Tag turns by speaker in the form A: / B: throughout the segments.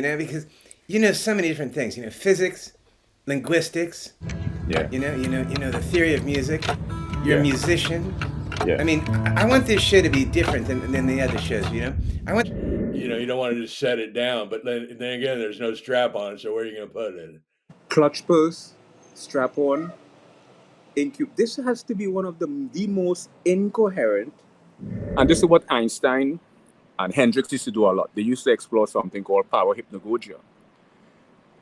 A: because so many different things. Physics, linguistics.
B: Yeah.
A: You know the theory of music. You're a musician.
B: Yeah.
A: I mean, I want this show to be different than the other shows. I want.
C: You don't want to just set it down, but then again, there's no strap on it, so where are you going to put it?
B: Clutch purse, strap on, incube. This has to be one of the most incoherent. And this is what Einstein and Hendrix used to do a lot. They used to explore something called power hypnagogia.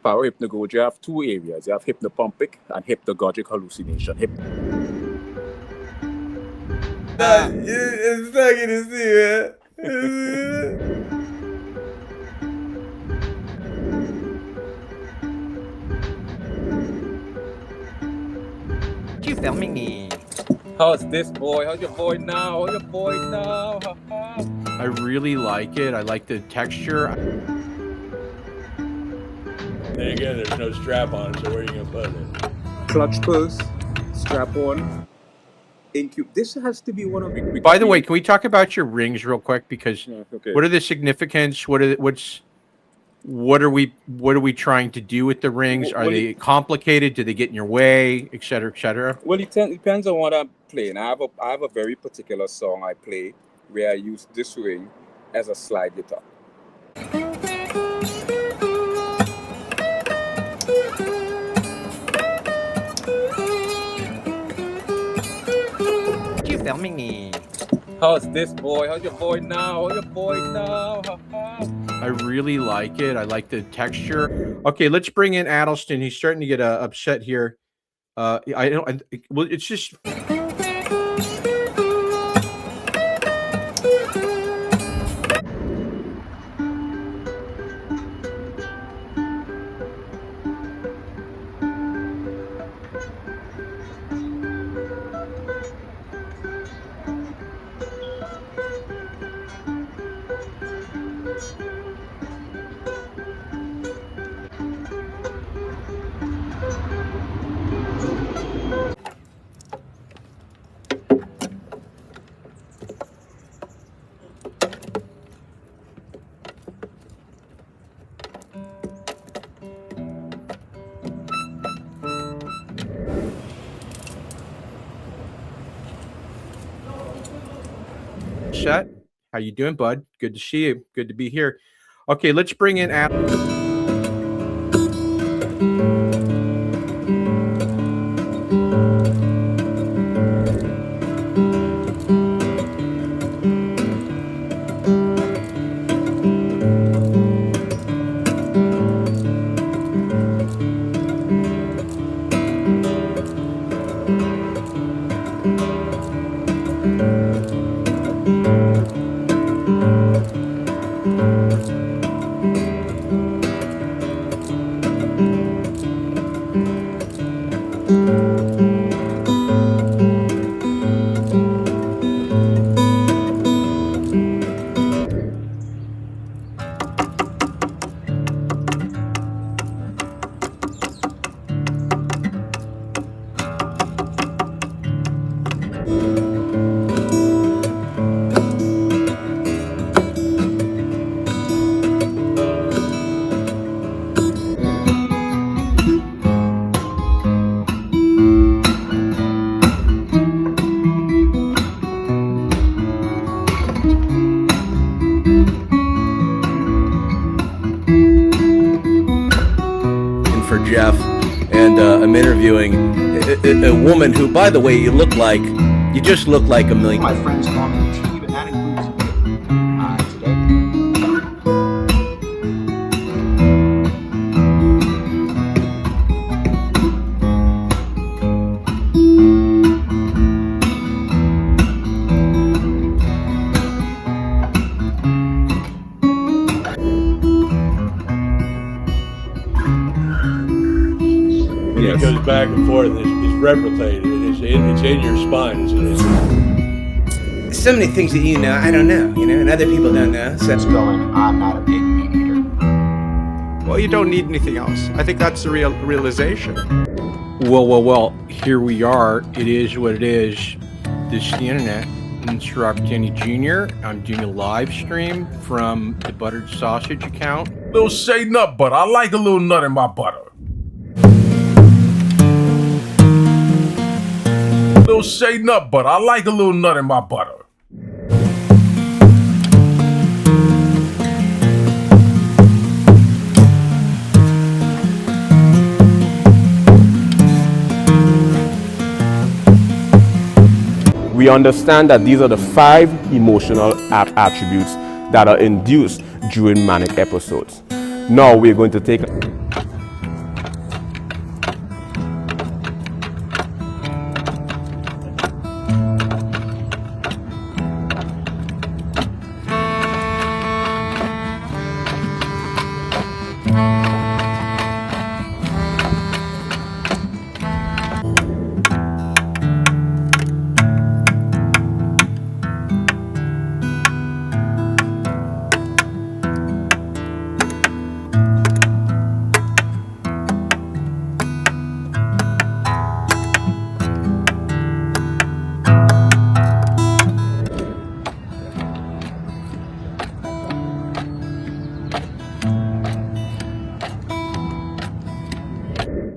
B: Power hypnagogia have two areas. You have hypnopompic and hypnagogic hallucination.
A: It's not gonna see, man.
D: You filming me?
B: How's this boy? How's your boy now? How's your boy now?
D: I really like it. I like the texture.
C: Then again, there's no strap on it, so where are you going to put it?
B: Clutch purse, strap on, incube. This has to be one of.
D: By the way, can we talk about your rings real quick? Because what are the significance? What are we trying to do with the rings? Are they complicated? Do they get in your way, et cetera, et cetera?
B: Well, it depends on what I'm playing. I have a very particular song I play where I use this ring as a slide guitar.
D: You filming me?
B: How's this boy? How's your boy now? How's your boy now?
D: I really like it. I like the texture. Okay, let's bring in Atelston. He's starting to get upset here. Well, it's just. Chet, how you doing, bud? Good to see you. Good to be here. Okay, let's bring in
A: Jeff, and I'm interviewing a woman who, by the way, you just look like a million.
E: My friends call me T, and that includes today.
C: It goes back and forth. It's replicated. It's in your spine.
A: So many things that I don't know, and other people don't know. So
E: It's going, I'm not a big meat eater.
F: Well, you don't need anything else. I think that's the realization.
D: Well, here we are. It is what it is. This is the internet. Mr. Rob Kenny Jr. I'm doing a live stream from the Buttered Sausage account.
G: Little shea nut butter. I like a little nut in my butter. Little shea nut butter. I like a little nut in my butter.
H: We understand that these are the 5 emotional attributes that are induced during manic episodes. Now we're going to take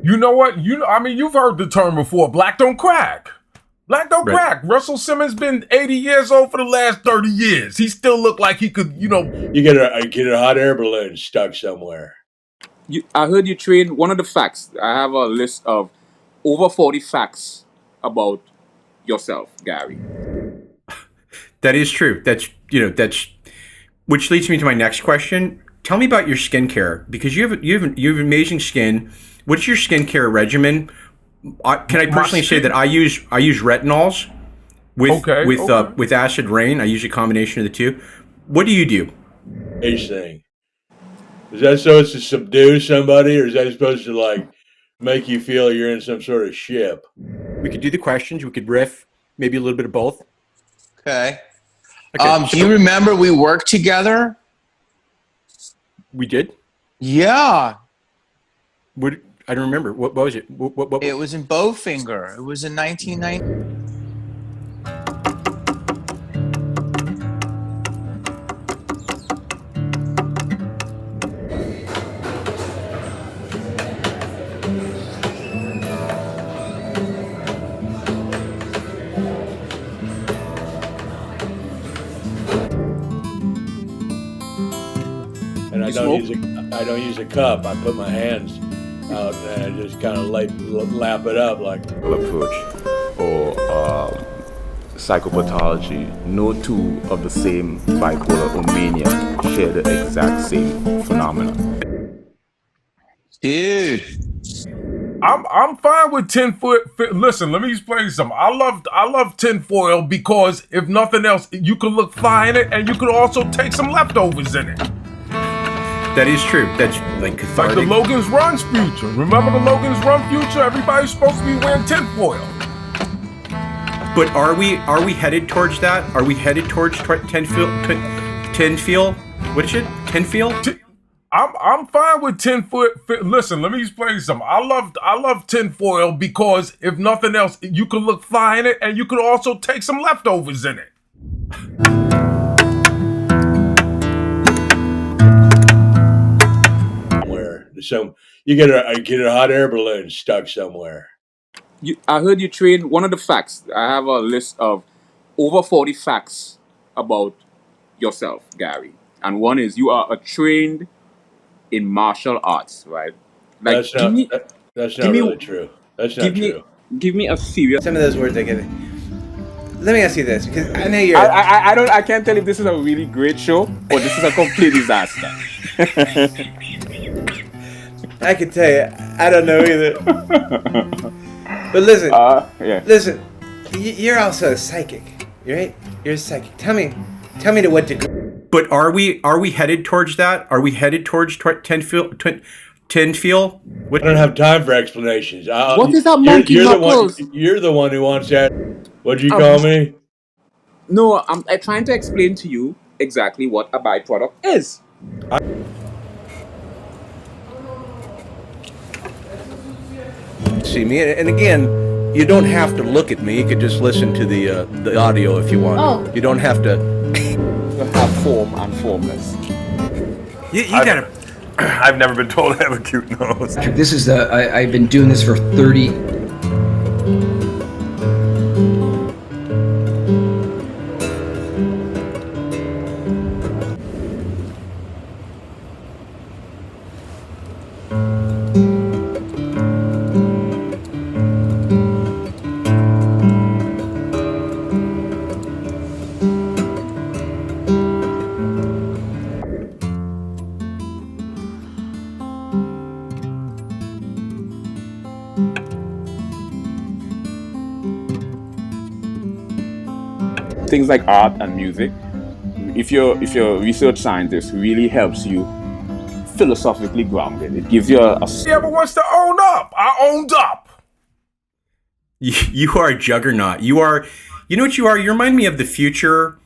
G: You know what? I mean, you've heard the term before. Black don't crack. Black don't crack. Russell Simmons been 80 years old for the last 30 years. He still look like he could, you know.
C: You get a hot air balloon stuck somewhere.
B: I heard you train. One of the facts. I have a list of over 40 facts about yourself, Gary.
D: That is true. That's which leads me to my next question. Tell me about your skincare, because you have amazing skin. What's your skincare regimen? Can I personally say that I use retinols with acid rain. I use a combination of the two. What do you do?
C: Age thing. Is that supposed to subdue somebody, or is that supposed to like make you feel you're in some sort of ship?
D: We could do the questions. We could riff, maybe a little bit of both.
I: Okay. Do you remember we worked together?
D: We did?
I: Yeah.
D: I don't remember. What was it? What?
I: It was in Bowfinger. It was in 1990.
C: And I don't use a cup. I put my hands out and I just kind of lap it up like
H: approach or psychopathology. No two of the same bipolar or mania share the exact same phenomena.
I: Dude,
G: I'm fine with 10-foot. Listen, let me explain something. I love tinfoil because if nothing else, you can look fly in it, and you can also take some leftovers in it.
D: That is true. That's like cathartic.
G: Like the Logan's Run future. Remember the Logan's Run future? Everybody's supposed to be wearing tinfoil.
D: But are we headed towards that? Are we headed towards tinfoil? What is it? Tinfoil?
G: I'm fine with 10-foot. Listen, let me explain something. I love tinfoil because if nothing else, you can look fly in it, and you can also take some leftovers in it.
C: So you get a hot air balloon stuck somewhere.
B: I heard you train. One of the facts. I have a list of over 40 facts about yourself, Gary. And one is you are trained in martial arts, right? Like,
C: that's not really true. That's not true.
B: Give me a serious.
A: Some of those words I get. Let me ask you this, because I know you're.
B: I can't tell if this is a really great show or this is a complete disaster.
A: I can tell you, I don't know either. But listen, listen, you're also a psychic, right? You're a psychic. Tell me to what degree.
D: But are we headed towards that? Are we headed towards tinfoil?
C: I don't have time for explanations.
B: What is that monkey knuckles?
C: You're the one who wants that. What'd you call me?
B: No, I'm trying to explain to you exactly what a byproduct is.
A: See me, and again, you don't have to look at me. You could just listen to the audio if you want.
J: Oh.
A: You don't have to
B: You have form and formless.
D: You gotta.
G: I've never been told I have a cute nose.
J: This is I've been doing this for 30.
H: Things like art and music, if you're a research scientist, really helps you philosophically grounded. It gives you a
G: He ever wants to own up. I owned up.
D: You are a juggernaut. You know what you are? You remind me of the future,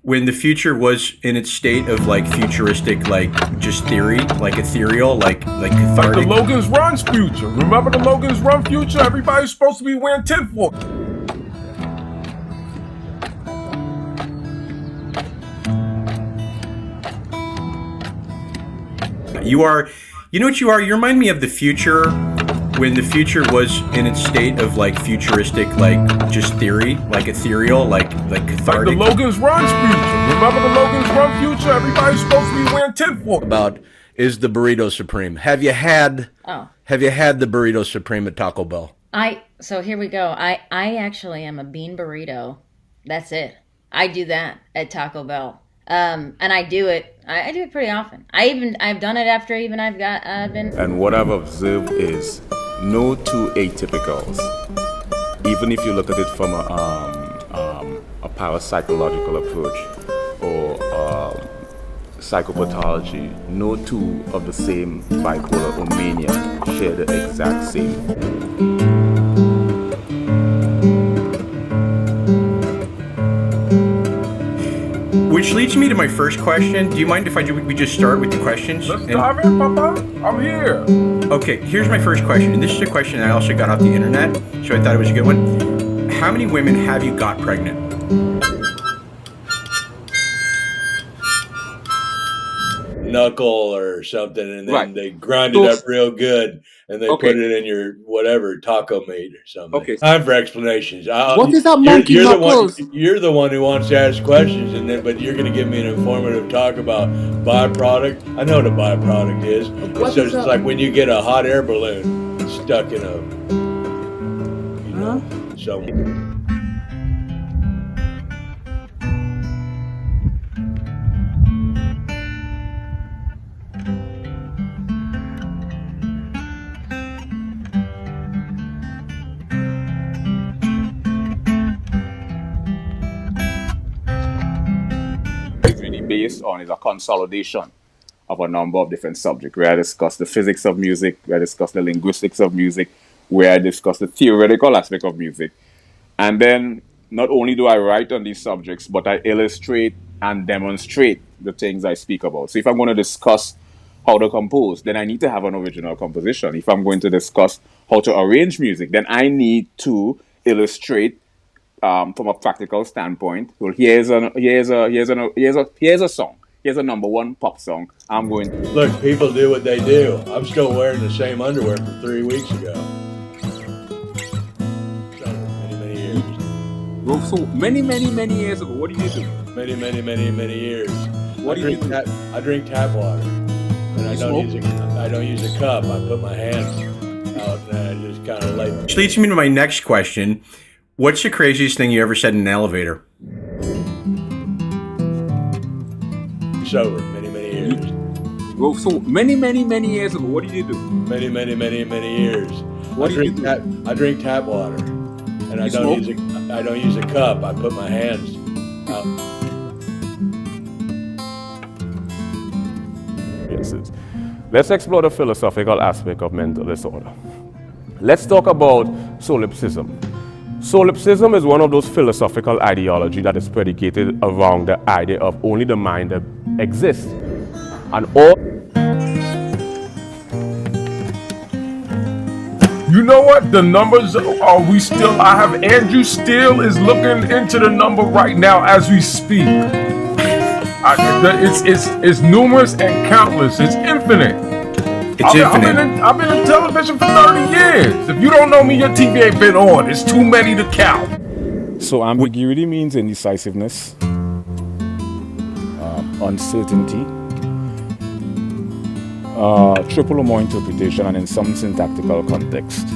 D: when the future was in its state of like futuristic, like just theory, like ethereal, like cathartic.
G: Like the Logan's Run's future. Remember the Logan's Run future? Everybody's supposed to be wearing tinfoil.
D: You know what you are? You remind me of the future, when the future was in its state of like futuristic, like just theory, like ethereal, like cathartic.
G: Like the Logan's Run's future. Remember the Logan's Run future? Everybody's supposed to be wearing tinfoil.
D: About is the burrito supreme. Have you had the burrito supreme at Taco Bell?
K: So here we go. I actually am a bean burrito. That's it. I do that at Taco Bell. And I do it pretty often. I've done it after I've been.
H: And what I've observed is no two atypicals. Even if you look at it from a parapsychological approach or psychopathology, no two of the same bipolar or mania share the exact same.
D: Which leads me to my first question. Do you mind if we just start with the questions?
G: Let's dive in, Papa. I'm here.
D: Okay, here's my first question. And this is a question I also got off the internet, so I thought it was a good one. How many women have you got pregnant?
C: Knuckle or something, and then they grind it up real good, and they put it in your whatever taco meat or something. Okay, time for explanations.
L: What is that monkey knuckles?
C: You're the one who wants to ask questions, but you're going to give me an informative talk about byproduct. I know what a byproduct is. It's like when you get a hot air balloon stuck in something.
H: Based on is a consolidation of a number of different subjects, where I discuss the physics of music, where I discuss the linguistics of music, where I discuss the theoretical aspect of music. And then not only do I write on these subjects, but I illustrate and demonstrate the things I speak about. So if I'm going to discuss how to compose, then I need to have an original composition. If I'm going to discuss how to arrange music, then I need to illustrate from a practical standpoint. Well, here's a song. Here's a #1 pop song. I'm going to
C: look. People do what they do. I'm still wearing the same underwear from 3 weeks ago. Many years.
B: Well, so many years ago. What do you do?
C: Many years.
B: What do you do?
C: I drink tap water, and I don't use a cup. I put my hands out and I just kind of like.
D: Which leads me to my next question. What's the craziest thing you ever said in an elevator?
C: Sober, many years.
B: Well, so many years ago. What do you do?
C: Many years.
B: What do you do?
C: I drink tap water, and I don't use a cup. I put my hands out.
H: Yes, let's explore the philosophical aspect of mental disorder. Let's talk about solipsism. Solipsism is one of those philosophical ideology that is predicated around the idea of only the mind that exists. And all...
G: You know what? The numbers I have Andrew still is looking into the number right now as we speak. It's numerous and countless. It's infinite.
D: It's infinite.
G: I've been in television for 30 years. If you don't know me, your TV ain't been on. It's too many to count.
H: So ambiguity means indecisiveness, uncertainty, triple or more interpretation, and in some syntactical context,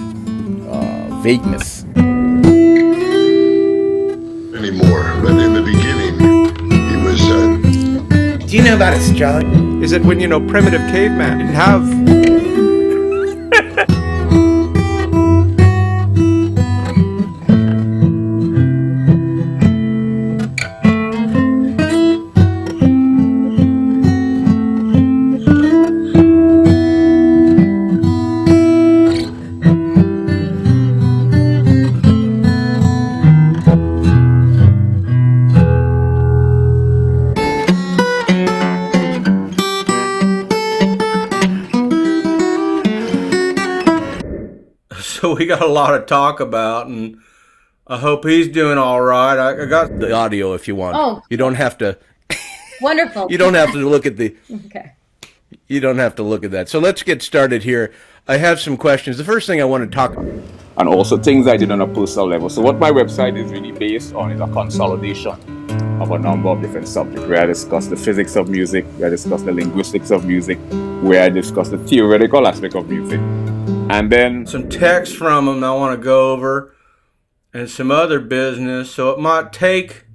H: vagueness.
M: Anymore, but in the beginning, he was.
A: Do you know about astrology?
F: Is it when, primitive caveman didn't have...
D: So we got a lot to talk about, and I hope he's doing all right. I got the audio if you want.
K: Oh.
D: You don't have to.
K: Wonderful.
D: You don't have to look at the.
K: Okay.
D: You don't have to look at that. So let's get started here. I have some questions. The first thing I want to talk about.
H: And also things I did on a personal level. So what my website is really based on is a consolidation of a number of different subjects, where I discuss the physics of music, where I discuss the linguistics of music, where I discuss the theoretical aspect of music. And then
D: some text from him I want to go over, and some other business. So it might take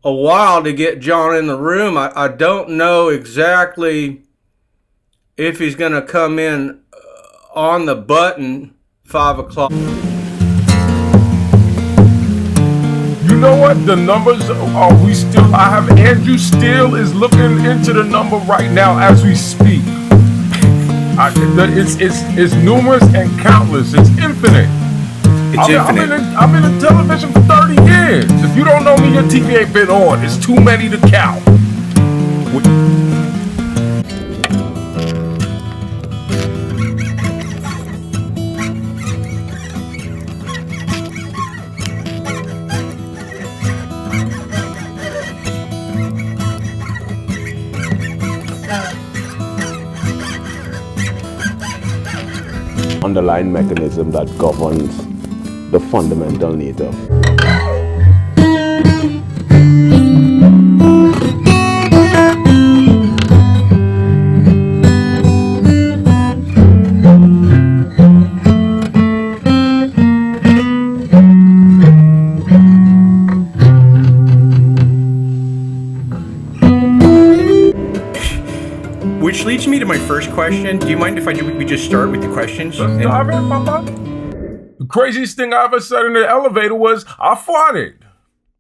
D: a while to get John in the room. I don't know exactly if he's going to come in on the button 5 o'clock.
G: You know what? The numbers are I have Andrew still is looking into the number right now as we speak. It's numerous and countless. It's infinite.
D: It's infinite.
G: I've been in television for 30 years. If you don't know me, your TV ain't been on. It's too many to count.
H: underlying mechanism that governs the fundamental nature.
D: Which leads me to my first question. Do you mind if we just start with the questions?
G: The craziest thing I ever said in the elevator was, I farted.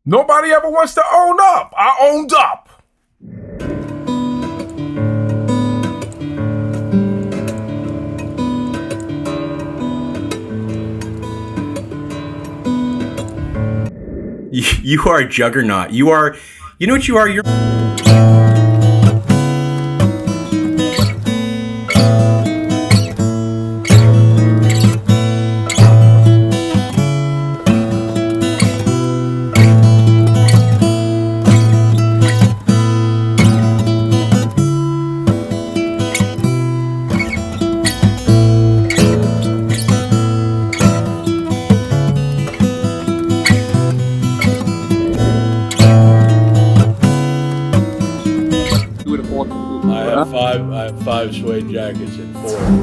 G: Nobody ever wants to own up. I owned up.
D: You are a juggernaut. You know what you are? You're...
C: I have 5 suede jackets and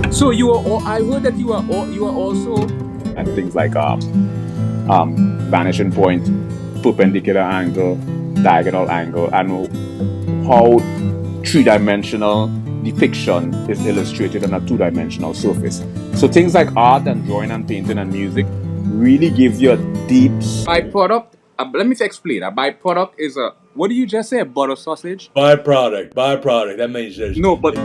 C: 4.
B: So you are. I heard that you are also.
H: And things like vanishing point, perpendicular angle, diagonal angle, and how 3-dimensional depiction is illustrated on a 2-dimensional surface. So things like art and drawing and painting and music really gives you a deep
B: byproduct. Let me explain. A byproduct is a, what did you just say? A butter sausage?
C: Byproduct. That means there's
B: no, but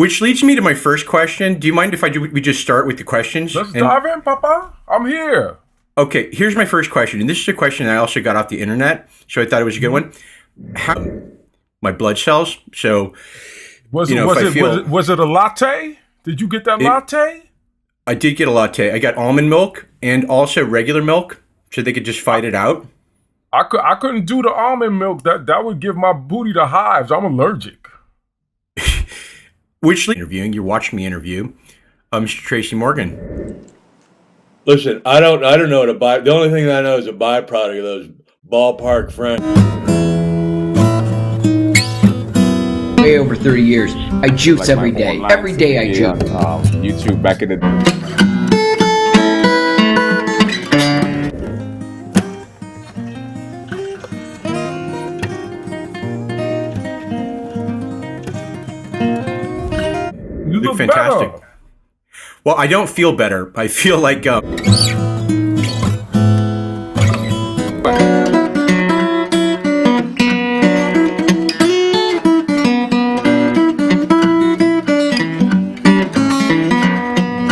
D: which leads me to my first question. Do you mind if we just start with the questions?
G: Let's dive in, Papa. I'm here.
D: Okay, here's my first question, and this is a question I also got off the internet, so I thought it was a good one. How my blood cells? So,
G: was it a latte? Did you get that latte?
D: I did get a latte. I got almond milk and also regular milk, so they could just fight it out.
G: I couldn't do the almond milk. That would give my booty the hives. I'm allergic.
D: Which interviewing? You're watching me interview, Mr. Tracy Morgan.
C: Listen, I don't know what the only thing that I know is a byproduct of those ballpark friends.
J: Way over 30 years. I jukes like every day. Every day I juke.
H: YouTube back in the day.
G: You look
D: fantastic.
G: Better.
D: Well, I don't feel better. I feel like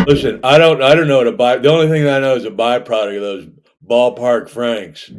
C: Listen, I don't know what the only thing that I know is a byproduct of those ballpark Franks.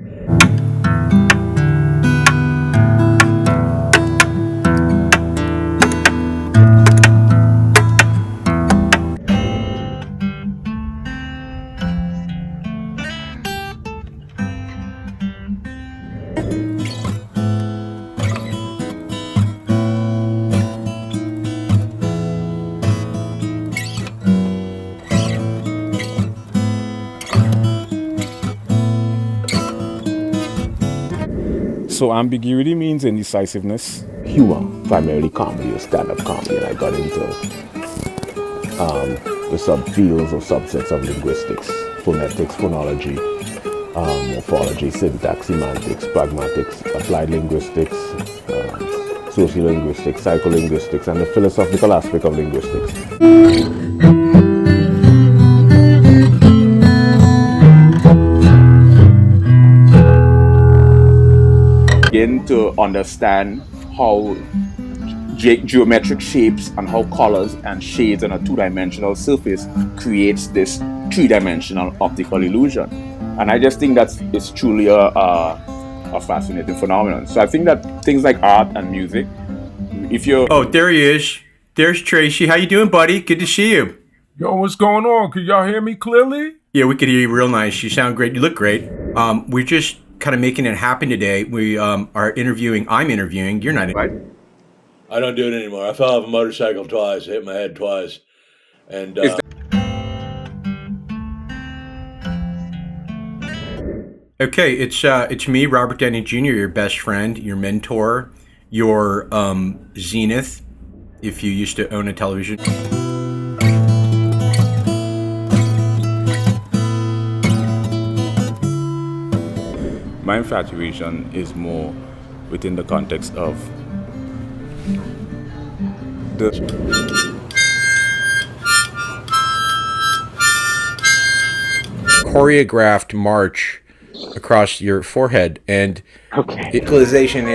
B: So ambiguity means indecisiveness. Humor, primarily comedy or stand-up comedy, and I got into the subfields or subsets of linguistics, phonetics, phonology, morphology, syntax, semantics, pragmatics, applied linguistics, sociolinguistics, psycholinguistics, and the philosophical aspect of linguistics.
H: Begin to understand how geometric shapes and how colors and shades on a two-dimensional surface creates this three-dimensional optical illusion. And I just think that it's truly a fascinating phenomenon. So I think that things like art and music, if you're...
D: Oh, there he is. There's Tracy. How you doing, buddy? Good to see you.
G: Yo, what's going on? Can y'all hear me clearly?
D: Yeah, we could hear you real nice. You sound great. You look great. We're just kind of making it happen today. We are interviewing. I'm interviewing. You're not.
H: Right.
C: I don't do it anymore. I fell off a motorcycle twice, hit my head twice, and
D: okay, it's me, Robert Downey Jr., your best friend, your mentor, your zenith, if you used to own a television.
B: My infatuation is more within the context of the
D: choreographed march across your forehead, and
A: equalization,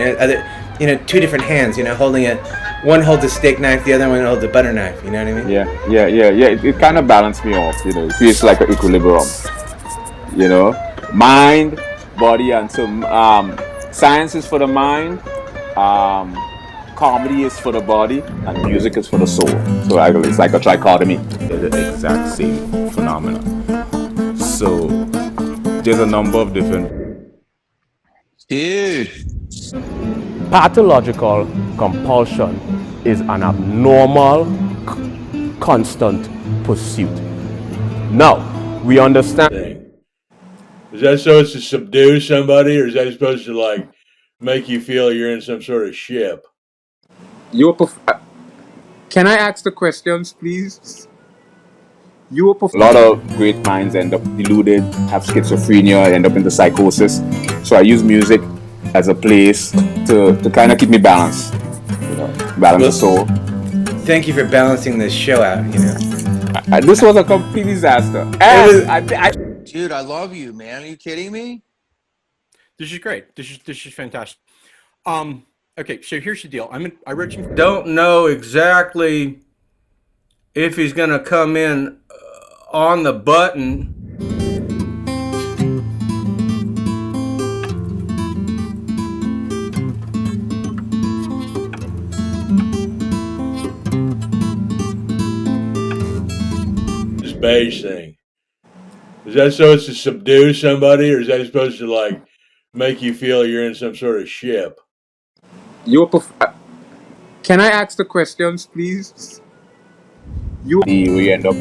A: two different hands, holding it. One holds a steak knife, the other one holds a butter knife. You know what I mean?
H: Yeah. It kind of balanced me off. It feels like an equilibrium. Mind, body, and so science is for the mind, comedy is for the body, and music is for the soul. So it's like a trichotomy. They're the exact same phenomena. So there's a number of different.
I: Dude.
N: Pathological compulsion is an abnormal, constant pursuit. Now, we understand.
C: Is that supposed to subdue somebody, or is that supposed to like make you feel you're in some sort of ship?
B: Can I ask the questions, please?
H: A lot of great minds end up deluded, have schizophrenia, end up into psychosis. So I use music as a place to kind of keep me balanced, balance the soul.
A: Thank you for balancing this show out.
H: This was a complete disaster.
I: Dude, I love you, man. Are you kidding me?
D: This is great. This is fantastic. Okay, so here's the deal. I wrote some.
C: Don't know exactly
A: if he's gonna come in on the button.
C: This beige thing. Is that supposed to subdue somebody, or is that supposed to like make you feel you're in some sort of ship?
B: Can I ask the questions, please?
H: We end up,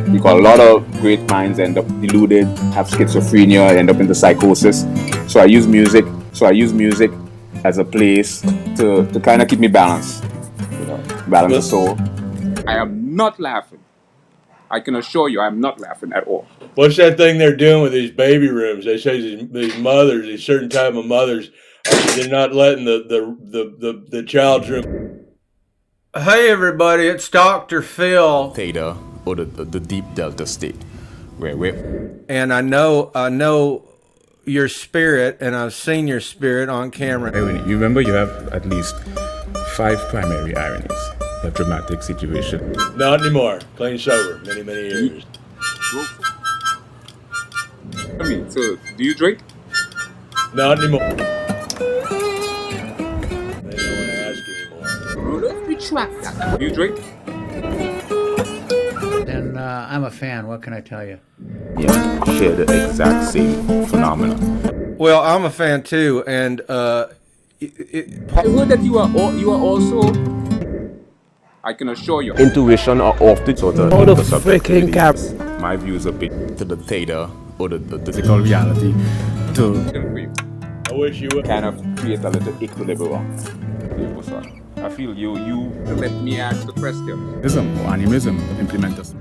H: because a lot of great minds end up deluded, have schizophrenia, end up into psychosis. So I use music. As a place to kind of keep me balanced, balance the soul.
B: I am not laughing. I can assure you, I'm not laughing at all.
C: What's that thing they're doing with these baby rooms? They say these mothers, these certain type of mothers, they're not letting the child's room.
A: Hey everybody, it's Dr. Phil.
O: Theta, or the deep delta state, where we're...
A: And I know your spirit, and I've seen your spirit on camera.
P: You remember you have at least 5 primary ironies. A dramatic situation.
C: Not anymore. Clean sober. Many years.
B: So, do you drink?
C: Not anymore. They don't want to ask anymore.
B: Let's retract that. Do you drink?
Q: And I'm a fan. What can I tell you?
H: Yeah, share the exact same phenomena.
A: Well, I'm a fan too, and
B: I heard that you are also. I can assure you.
N: Intuition are often sort of
L: the freaking cap.
H: My views are big
O: to the theta, or the physical reality, to...
C: I wish you would
H: kind of create a little equilibrium. I feel you
B: let me ask the question.
P: Animism implement us.